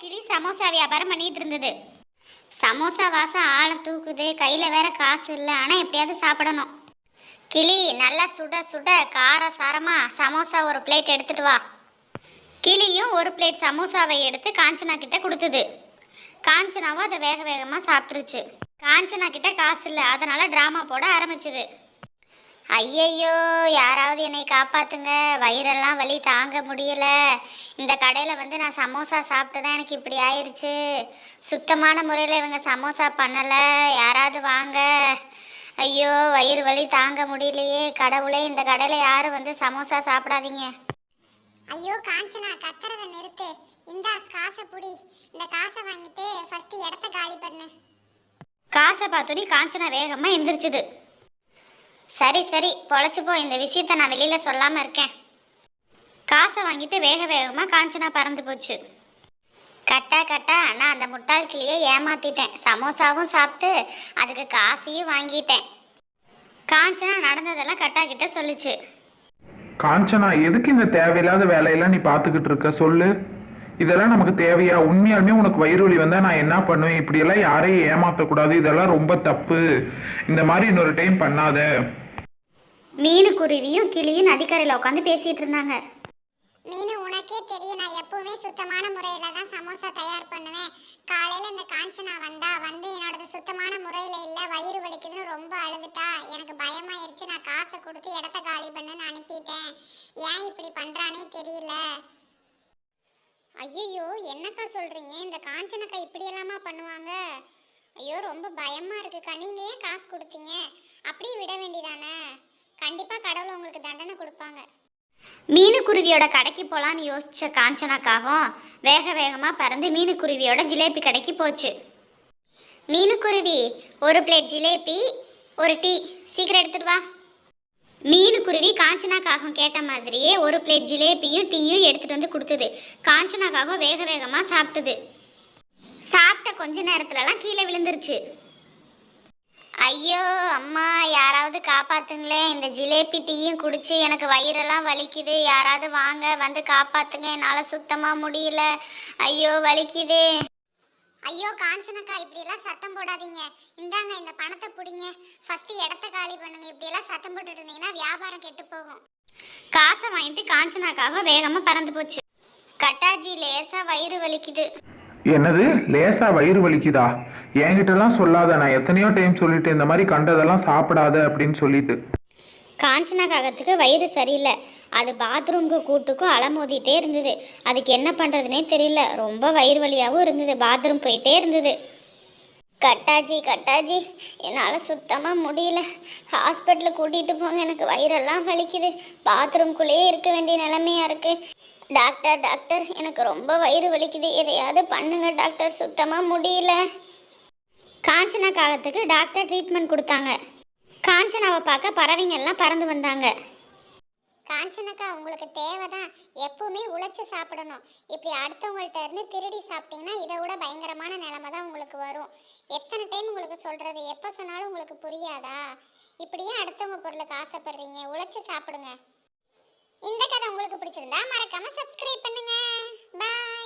கிளி சமோசா வியாபாரம் பண்ணிட்டு இருந்தது. சமோசா வாசம் ஆளை தூக்குது, கையில் வேற காசு இல்லை, ஆனால் எப்படியாவது சாப்பிடணும். கிளி நல்லா சுட சுட கார சாரமாக சமோசா ஒரு பிளேட் எடுத்துட்டு வா. கிளியும் ஒரு பிளேட் சமோசாவை எடுத்து காஞ்சனா கிட்ட கொடுத்தது. காஞ்சனாவும் அதை வேக வேகமாக சாப்பிட்டுருச்சு. காஞ்சனா கிட்ட காசு இல்லை, அதனால ட்ராமா போட ஆரம்பிச்சுது. ஐயையோ, யாராவது என்னை காப்பாத்துங்க, வயிறெல்லாம் வலி தாங்க முடியல. இந்த கடையில் வந்து நான் சமோசா சாப்பிட்டு தான் எனக்கு இப்படி ஆயிடுச்சு. சுத்தமான முறையில் இவங்க சமோசா பண்ணலை, யாராவது வாங்க. ஐயோ, வயிறு வலி தாங்க முடியலையே கடவுளே, இந்த கடையில் யாரும் வந்து சமோசா சாப்பிடாதீங்க. ஐயோ காஞ்சனா, கத்துறத நிறுத்து. இந்த காசை புடி. இந்த காசை வாங்கிட்டு ஃபர்ஸ்ட் இடத்த காலி பண்ணு. காசை பார்த்தோடி காஞ்சனா வேகமாக எந்திரிச்சுது. சரி சரி, பொழைச்சிப்போ, இந்த விஷயத்தை நான் வெளியில் சொல்லாமல் இருக்கேன். காசை வாங்கிட்டு வேக வேகமாக காஞ்சனா பறந்து போச்சு. கட்டா கட்டா, நான் அந்த முட்டாள் கிளியை ஏமாத்திட்டேன். சமோசாவும் சாப்பிட்டு அதுக்கு காசையும் வாங்கிட்டேன். காஞ்சனா நடந்ததெல்லாம் கட்டா கிட்ட சொல்லுச்சு. காஞ்சனா, எதுக்கு இந்த தேவையில்லாத வேலையெல்லாம் நீ பார்த்துக்கிட்டு இருக்க சொல்லு. இதெல்லாம் நமக்கு தேவையா? உண்மையாலுமே உனக்கு வயிறு வலி வந்தா நான் என்ன பண்ணுவேன்? இப்படியெல்லாம் யாரையும் ஏமாற்றக்கூடாது, இதெல்லாம் ரொம்ப தப்பு. இந்த மாதிரி இன்னொரு டைம் பண்ணாத. மீனுக்குருவியும் கிளியும் நதிக்கரையில் உட்காந்து பேசிட்டு இருந்தாங்க. மீனு, உனக்கே தெரியும் நான் எப்பவுமே சுத்தமான முறையில தான் சமோசா தயார் பண்ணுவேன். காலையில இந்த காஞ்சனா வந்து என்னோடது சுத்தமான முறையில இல்ல, வயிறு வலிக்குதுன்னு ரொம்ப அழுதுட்டா. எனக்கு பயமாயிருச்சு, நான் காசை கொடுத்து இடத்த காலி பண்ணுன்னு அனுப்பிட்டேன். ஏன் இப்படி பண்றானே தெரியல. ஐயோ, என்னக்கா சொல்றீங்க? இந்த காஞ்சனக்கா இப்படி எல்லாமா பண்ணுவாங்க? ஐயோ, ரொம்ப பயமா இருக்குக்கா. நீங்க ஏன் காசு கொடுத்தீங்க? அப்படியே விட வேண்டியதானே? கண்டிப்பா கடவுள் உங்களுக்கு தண்டனை கொடுப்பாங்க. மீனுக்குருவியோட கடைக்கு போகலான்னு யோசிச்ச காஞ்சனாக்காவும் வேக வேகமாக பறந்து மீனுக்குருவியோட ஜிலேபி கடைக்கு போச்சு. மீனுக்குருவி, ஒரு பிளேட் ஜிலேபி, ஒரு டீ, சீக்கிரம் எடுத்துட்டு வா. மீனுக்குருவி காஞ்சனாக்காகவும் கேட்ட மாதிரியே ஒரு பிளேட் ஜிலேபியும் டீயும் எடுத்துகிட்டு வந்து கொடுத்தது. காஞ்சனாக்காகவும் வேக வேகமாக சாப்பிட்டுது. சாப்பிட்ட கொஞ்ச நேரத்துலலாம் கீழே விழுந்துருச்சு. ஐயோ அம்மா, யாராவது காப்பாத்துங்களே, இந்த ஜிலேபி டீயும் குடிச்சு எனக்கு வயிறெல்லாம் வலிக்குது, யாராவது வாங்க வந்து காப்பாத்துங்க, என்னால் சுத்தமாக முடியல, ஐயோ வலிக்குது. ஐயோ காஞ்சனக்கா, இப்படியெல்லாம் சத்தம் போடாதீங்க. இந்தாங்க, இந்த பணத்தை பிடிங்க. ஃபர்ஸ்ட் இடத்த காலி பண்ணுங்க. இப்படியெல்லாம் சத்தம் போட்டுட்டு இருந்தீங்கன்னா வியாபாரம் கெட்டு போகும். காசை வாங்கிட்டு காஞ்சனாக்காக வேகமாக பறந்து போச்சு. கட்டாஜி, லேசா வயிறு வலிக்குது. என்னது, லேசா வயிறு வலிக்குதா? என்கிட்டலாம் சொல்லாத. நான் எத்தனையோ டைம் சொல்லிட்டு இந்த மாதிரி கண்டதெல்லாம் சாப்பிடாத அப்படின்னு சொல்லிட்டு. காஞ்சனாக்காகத்துக்கு வயிறு சரியில்லை. அது பாத்ரூமுக்கு கூட்டுக்கும் அலமோதிட்டே இருந்தது. அதுக்கு என்ன பண்ணுறதுனே தெரியல. ரொம்ப வயிறு வலியாகவும் இருந்தது. பாத்ரூம் போயிட்டே இருந்தது. கட்டாஜி கட்டாஜி, என்னால் சுத்தமாக முடியல, ஹாஸ்பிட்டலுக்கு கூட்டிகிட்டு போங்க, எனக்கு வயிறெல்லாம் வலிக்குது, பாத்ரூம்குள்ளேயே இருக்க வேண்டிய நிலைமையாக இருக்குது. டாக்டர் டாக்டர், எனக்கு ரொம்ப வயிறு வலிக்குது, எதையாவது பண்ணுங்க டாக்டர், சுத்தமாக முடியல. காஞ்சனா காகத்துக்கு டாக்டர் ட்ரீட்மெண்ட் கொடுத்தாங்க. காஞ்சனாவை பார்க்க பறவைங்க எல்லாம் பறந்து வந்தாங்க. காஞ்சனக்கா, உங்களுக்கு தேவைதான். எப்பவுமே உழைச்சி சாப்பிடணும். இப்படி அடுத்தவங்கள்ட்ட இருந்து திருடி சாப்பிட்டீங்கன்னா இதை விட பயங்கரமான நிலைமை தான் உங்களுக்கு வரும். எத்தனை டைம் உங்களுக்கு சொல்றது? எப்போ சொன்னாலும் உங்களுக்கு புரியாதா? இப்படியே அடுத்தவங்க பொருளுக்கு ஆசைப்படுறீங்க. உழைச்சி சாப்பிடுங்க. இந்த கதை உங்களுக்கு பிடிச்சிருந்தா மறக்காம சப்ஸ்கிரைப் பண்ணுங்க. பாய்.